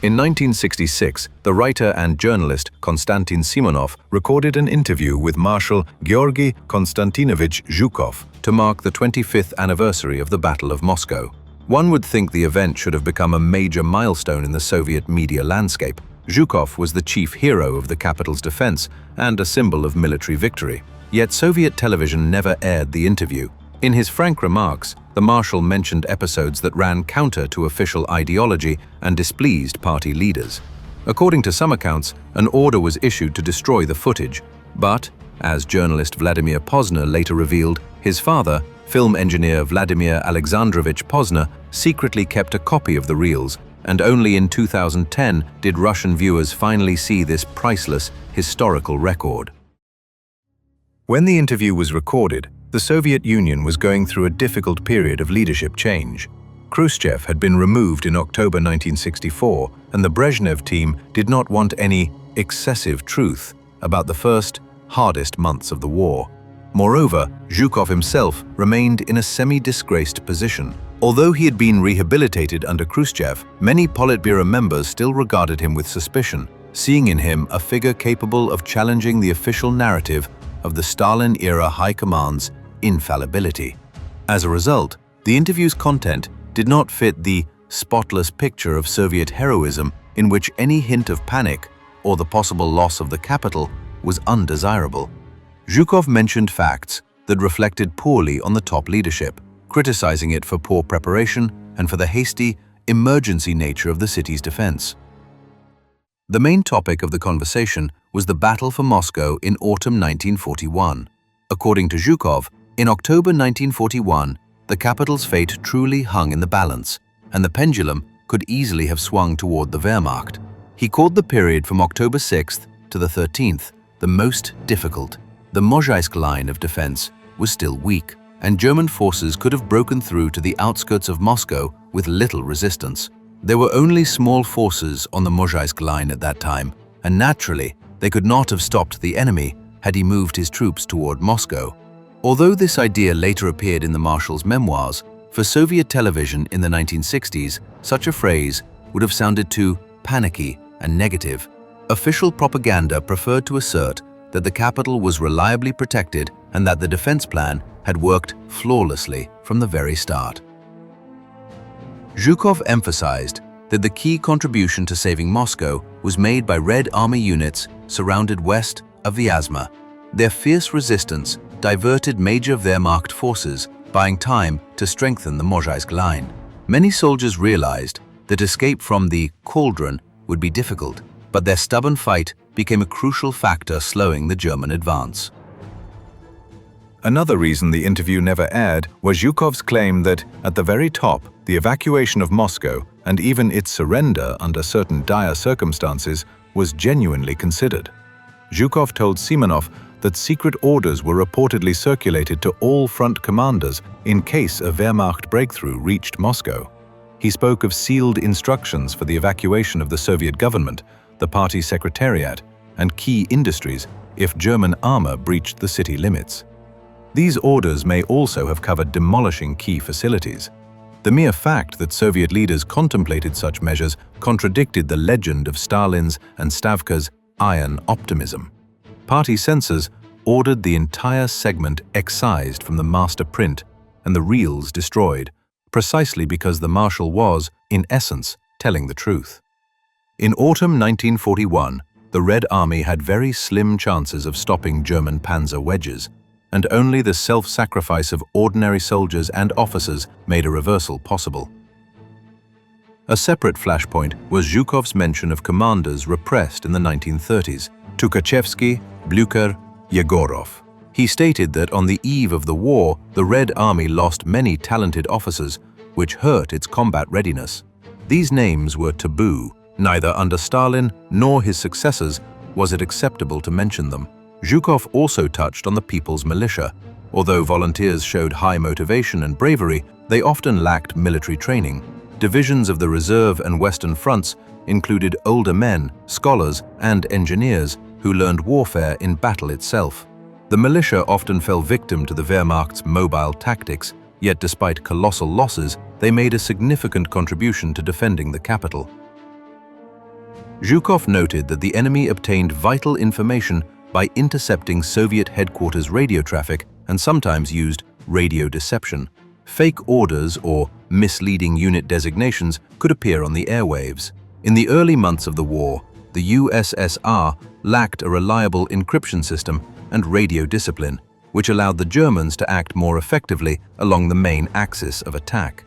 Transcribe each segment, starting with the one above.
In 1966, the writer and journalist Konstantin Simonov recorded an interview with Marshal Georgy Konstantinovich Zhukov to mark the 25th anniversary of the Battle of Moscow. One would think the event should have become a major milestone in the Soviet media landscape. Zhukov was the chief hero of the capital's defense and a symbol of military victory. Yet Soviet television never aired the interview. In his frank remarks, the Marshal mentioned episodes that ran counter to official ideology and displeased party leaders. According to some accounts, an order was issued to destroy the footage, but, as journalist Vladimir Pozner later revealed, his father, film engineer Vladimir Alexandrovich Pozner, secretly kept a copy of the reels, and only in 2010 did Russian viewers finally see this priceless, historical record. When the interview was recorded, the Soviet Union was going through a difficult period of leadership change. Khrushchev had been removed in October 1964, and the Brezhnev team did not want any excessive truth about the first, hardest months of the war. Moreover, Zhukov himself remained in a semi-disgraced position. Although he had been rehabilitated under Khrushchev, many Politburo members still regarded him with suspicion, seeing in him a figure capable of challenging the official narrative of the Stalin-era high command's infallibility. As a result, the interview's content did not fit the spotless picture of Soviet heroism in which any hint of panic or the possible loss of the capital was undesirable. Zhukov mentioned facts that reflected poorly on the top leadership, criticizing it for poor preparation and for the hasty, emergency nature of the city's defense. The main topic of the conversation was the battle for Moscow in autumn 1941. According to Zhukov, in October 1941, the capital's fate truly hung in the balance, and the pendulum could easily have swung toward the Wehrmacht. He called the period from October 6th to the 13th the most difficult. The Mozhaisk line of defense was still weak, and German forces could have broken through to the outskirts of Moscow with little resistance. There were only small forces on the Mozhaisk line at that time, and naturally, they could not have stopped the enemy had he moved his troops toward Moscow. Although this idea later appeared in the Marshal's memoirs, for Soviet television in the 1960s, such a phrase would have sounded too panicky and negative. Official propaganda preferred to assert that the capital was reliably protected and that the defense plan had worked flawlessly from the very start. Zhukov emphasized that the key contribution to saving Moscow was made by Red Army units surrounded west of Vyazma. Their fierce resistance diverted major Wehrmacht forces, buying time to strengthen the Mozhaisk line. Many soldiers realized that escape from the cauldron would be difficult, but their stubborn fight became a crucial factor slowing the German advance. Another reason the interview never aired was Zhukov's claim that, at the very top, the evacuation of Moscow and even its surrender under certain dire circumstances was genuinely considered. Zhukov told Simonov that secret orders were reportedly circulated to all front commanders in case a Wehrmacht breakthrough reached Moscow. He spoke of sealed instructions for the evacuation of the Soviet government, the party secretariat, and key industries if German armor breached the city limits. These orders may also have covered demolishing key facilities. The mere fact that Soviet leaders contemplated such measures contradicted the legend of Stalin's and Stavka's iron optimism. Party censors ordered the entire segment excised from the master print and the reels destroyed, precisely because the Marshal was, in essence, telling the truth. In autumn 1941, the Red Army had very slim chances of stopping German panzer wedges, and only the self-sacrifice of ordinary soldiers and officers made a reversal possible. A separate flashpoint was Zhukov's mention of commanders repressed in the 1930s, Tukhachevsky, Blücher, Yegorov. He stated that on the eve of the war, the Red Army lost many talented officers, which hurt its combat readiness. These names were taboo. Neither under Stalin nor his successors was it acceptable to mention them. Zhukov also touched on the People's Militia. Although volunteers showed high motivation and bravery, they often lacked military training. Divisions of the Reserve and Western Fronts included older men, scholars, and engineers who learned warfare in battle itself. The militia often fell victim to the Wehrmacht's mobile tactics, yet despite colossal losses, they made a significant contribution to defending the capital. Zhukov noted that the enemy obtained vital information by intercepting Soviet headquarters radio traffic and sometimes used radio deception. Fake orders or misleading unit designations could appear on the airwaves. In the early months of the war, the USSR lacked a reliable encryption system and radio discipline, which allowed the Germans to act more effectively along the main axis of attack.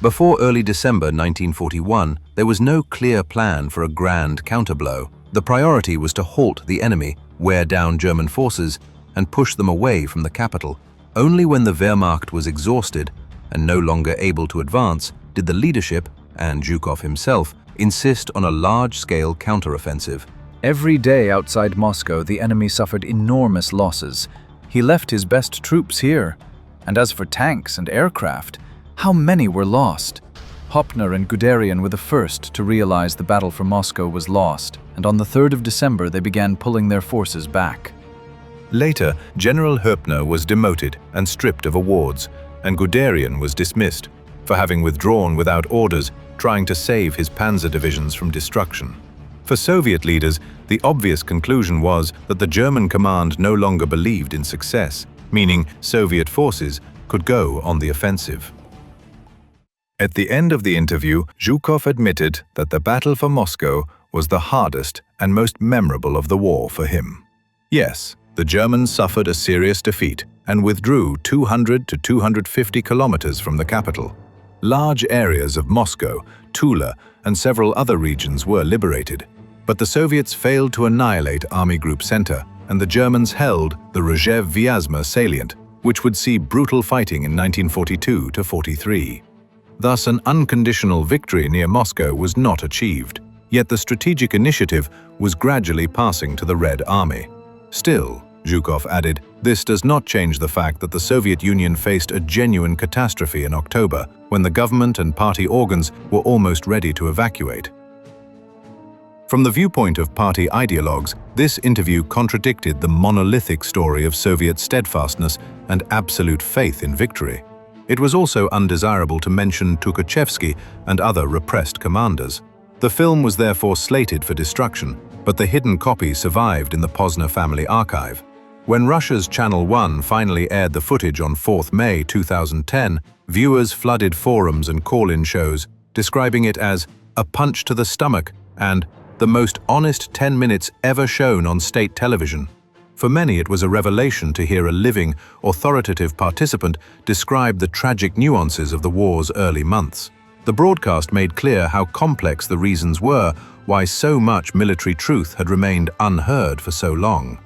Before early December 1941, there was no clear plan for a grand counterblow. The priority was to halt the enemy, wear down German forces, and push them away from the capital. Only when the Wehrmacht was exhausted and no longer able to advance did the leadership, and Zhukov himself, insist on a large-scale counteroffensive. Every day outside Moscow, the enemy suffered enormous losses. He left his best troops here. And as for tanks and aircraft, how many were lost? Hoppner and Guderian were the first to realize the battle for Moscow was lost, and on the 3rd of December they began pulling their forces back. Later, General Hoppner was demoted and stripped of awards, and Guderian was dismissed for having withdrawn without orders, trying to save his panzer divisions from destruction. For Soviet leaders, the obvious conclusion was that the German command no longer believed in success, meaning Soviet forces could go on the offensive. At the end of the interview, Zhukov admitted that the battle for Moscow was the hardest and most memorable of the war for him. Yes, the Germans suffered a serious defeat and withdrew 200 to 250 kilometers from the capital. Large areas of Moscow, Tula, and several other regions were liberated, but the Soviets failed to annihilate Army Group Center, and the Germans held the Rzhev-Vyazma salient, which would see brutal fighting in 1942 to 43. Thus, an unconditional victory near Moscow was not achieved, yet the strategic initiative was gradually passing to the Red Army. Still, Zhukov added, this does not change the fact that the Soviet Union faced a genuine catastrophe in October, when the government and party organs were almost ready to evacuate. From the viewpoint of party ideologues, this interview contradicted the monolithic story of Soviet steadfastness and absolute faith in victory. It was also undesirable to mention Tukhachevsky and other repressed commanders. The film was therefore slated for destruction, but the hidden copy survived in the Posner family archive. When Russia's Channel 1 finally aired the footage on 4th May 2010, viewers flooded forums and call-in shows, describing it as a punch to the stomach and the most honest 10 minutes ever shown on state television. For many, it was a revelation to hear a living, authoritative participant describe the tragic nuances of the war's early months. The broadcast made clear how complex the reasons were why so much military truth had remained unheard for so long.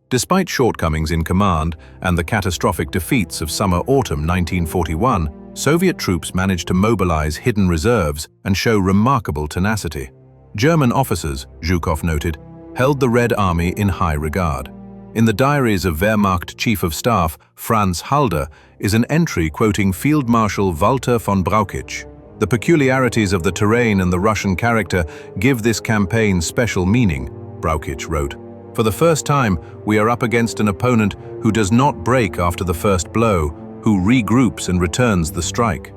Despite shortcomings in command and the catastrophic defeats of summer-autumn 1941, Soviet troops managed to mobilize hidden reserves and show remarkable tenacity. German officers, Zhukov noted, held the Red Army in high regard. In the diaries of Wehrmacht Chief of Staff Franz Halder is an entry quoting Field Marshal Walter von Brauchitsch. The peculiarities of the terrain and the Russian character give this campaign special meaning, Brauchitsch wrote. For the first time, we are up against an opponent who does not break after the first blow, who regroups and returns the strike.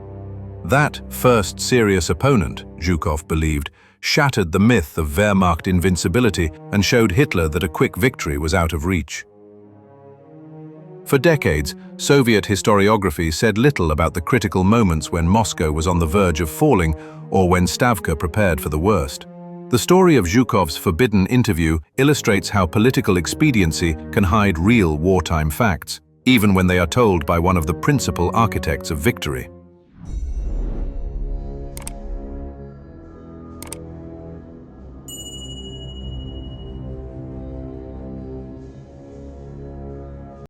That first serious opponent, Zhukov believed, shattered the myth of Wehrmacht invincibility and showed Hitler that a quick victory was out of reach. For decades, Soviet historiography said little about the critical moments when Moscow was on the verge of falling or when Stavka prepared for the worst. The story of Zhukov's forbidden interview illustrates how political expediency can hide real wartime facts, even when they are told by one of the principal architects of victory.